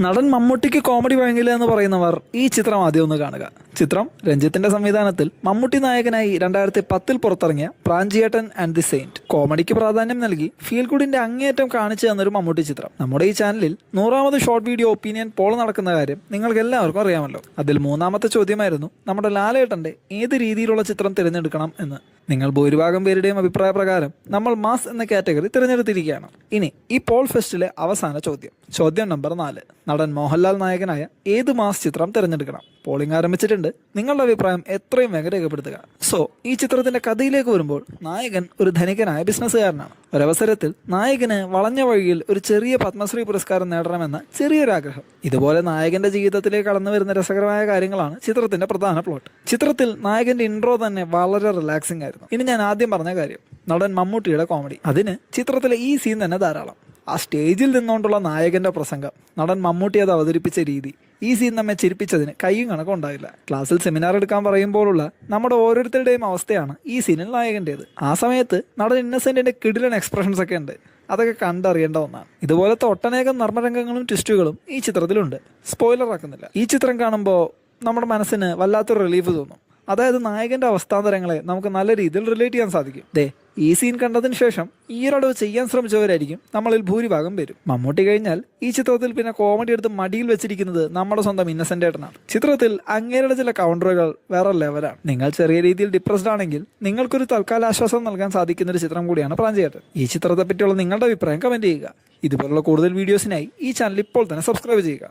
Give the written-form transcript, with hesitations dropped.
നടൻ മമ്മൂട്ടിക്ക് കോമഡി വഴങ്ങില്ല എന്ന് പറയുന്നവർ ഈ ചിത്രം ആദ്യം ഒന്ന് കാണുക. ചിത്രം രഞ്ജിത്തിന്റെ സംവിധാനത്തിൽ മമ്മൂട്ടി നായകനായി 2010 പുറത്തിറങ്ങിയ പ്രാഞ്ചിയേട്ടൻ ആൻഡ് ദി സെയിന്റ്. കോമഡിക്ക് പ്രാധാന്യം നൽകി ഫീൽ ഗുഡിന്റെ അങ്ങേയറ്റം കാണിച്ചു തന്നൊരു മമ്മൂട്ടി ചിത്രം. നമ്മുടെ ഈ ചാനലിൽ 100ാമത് ഷോർട്ട് വീഡിയോ ഒപ്പീനിയൻ പോൾ നടക്കുന്ന കാര്യം നിങ്ങൾക്ക് എല്ലാവർക്കും അറിയാമല്ലോ. അതിൽ 3ാമത്തെ ചോദ്യമായിരുന്നു നമ്മുടെ ലാലേട്ടന്റെ ഏത് രീതിയിലുള്ള ചിത്രം തിരഞ്ഞെടുക്കണം എന്ന്. നിങ്ങൾ ഭൂരിഭാഗം പേരുടെയും അഭിപ്രായ പ്രകാരം നമ്മൾ മാസ് എന്ന കാറ്റഗറി തിരഞ്ഞെടുത്തിരിക്കുകയാണ്. ഇനി ഈ പോൾ ഫെസ്റ്റിലെ അവസാന ചോദ്യം നമ്പർ 4. നടൻ മോഹൻലാൽ നായകനായ ഏത് മാസ് ചിത്രം തിരഞ്ഞെടുക്കണം? പോളിംഗ് ആരംഭിച്ചിട്ടുണ്ട്. നിങ്ങളുടെ അഭിപ്രായം എത്രയും വേഗം രേഖപ്പെടുത്തുക. ഈ ചിത്രത്തിന്റെ കഥയിലേക്ക് വരുമ്പോൾ നായകൻ ഒരു ധനികനായ ബിസിനസ്സുകാരനാണ്. ഒരവസരത്തിൽ നായകന് വളഞ്ഞ വഴിയിൽ ഒരു ചെറിയ പത്മശ്രീ പുരസ്കാരം നേടണമെന്ന ചെറിയൊരാഗ്രഹം. ഇതുപോലെ നായകന്റെ ജീവിതത്തിലേക്ക് കടന്നു വരുന്ന രസകരമായ കാര്യങ്ങളാണ് ചിത്രത്തിന്റെ പ്രധാന പ്ലോട്ട്. ചിത്രത്തിൽ നായകന്റെ ഇൻട്രോ തന്നെ വളരെ റിലാക്സിംഗ് ആയിരുന്നു. ഇനി ഞാൻ ആദ്യം പറഞ്ഞ കാര്യം, നടൻ മമ്മൂട്ടിയുടെ കോമഡി. അതിന് ചിത്രത്തിലെ ഈ സീൻ തന്നെ ധാരാളം. ആ സ്റ്റേജിൽ നിന്നുകൊണ്ടുള്ള നായകന്റെ പ്രസംഗം, നടൻ മമ്മൂട്ടി അത് അവതരിപ്പിച്ച രീതി, ഈ സീൻ നമ്മെ ചിരിപ്പിച്ചതിന് കയ്യും കണക്കുണ്ടായില്ല. ക്ലാസ്സിൽ സെമിനാർ എടുക്കാൻ പറയുമ്പോഴുള്ള നമ്മുടെ ഓരോരുത്തരുടെയും അവസ്ഥയാണ് ഈ സീനിൽ നായകൻ്റേത്. ആ സമയത്ത് നടൻ ഇന്നസെന്റിന്റെ കിടിലൻ എക്സ്പ്രഷൻസ് ഒക്കെ ഉണ്ട്. അതൊക്കെ കണ്ടറിയേണ്ട ഒന്നാണ്. ഇതുപോലത്തെ ഒട്ടനേകം നർമ്മരംഗങ്ങളും ട്വിസ്റ്റുകളും ഈ ചിത്രത്തിലുണ്ട്. സ്പോയിലർ ആക്കുന്നില്ല. ഈ ചിത്രം കാണുമ്പോൾ നമ്മുടെ മനസ്സിന് വല്ലാത്തൊരു റിലീഫ് തോന്നും. അതായത് നായകന്റെ അവസ്ഥാന്തരങ്ങളെ നമുക്ക് നല്ല രീതിയിൽ റിലേറ്റ് ചെയ്യാൻ സാധിക്കും. ഈ സീൻ കണ്ടതിന് ശേഷം ഈയൊരടവ് ചെയ്യാൻ ശ്രമിച്ചവരായിരിക്കും നമ്മളിൽ ഭൂരിഭാഗം പേരും. മമ്മൂട്ടി കഴിഞ്ഞാൽ ഈ ചിത്രത്തിൽ പിന്നെ കോമഡി എടുത്ത് മടിയിൽ വെച്ചിരിക്കുന്നത് നമ്മുടെ സ്വന്തം ഇന്നസെന്റ് ഏട്ടനാണ്. ചിത്രത്തിൽ അങ്ങേരുടെ ചില കൗണ്ടറുകൾ വേറെ ലെവലാണ്. നിങ്ങൾ ചെറിയ രീതിയിൽ ഡിപ്രസ്ഡ് ആണെങ്കിൽ നിങ്ങൾക്കൊരു തൽക്കാല ആശ്വാസം നൽകാൻ സാധിക്കുന്ന ഒരു ചിത്രം കൂടിയാണ് പ്രാഞ്ചിയേട്ടൻ. ഈ ചിത്രത്തെ പറ്റിയുള്ള നിങ്ങളുടെ അഭിപ്രായം കമന്റ് ചെയ്യുക. ഇതുപോലുള്ള കൂടുതൽ വീഡിയോസിനായി ഈ ചാനൽ ഇപ്പോൾ തന്നെ സബ്സ്ക്രൈബ് ചെയ്യുക.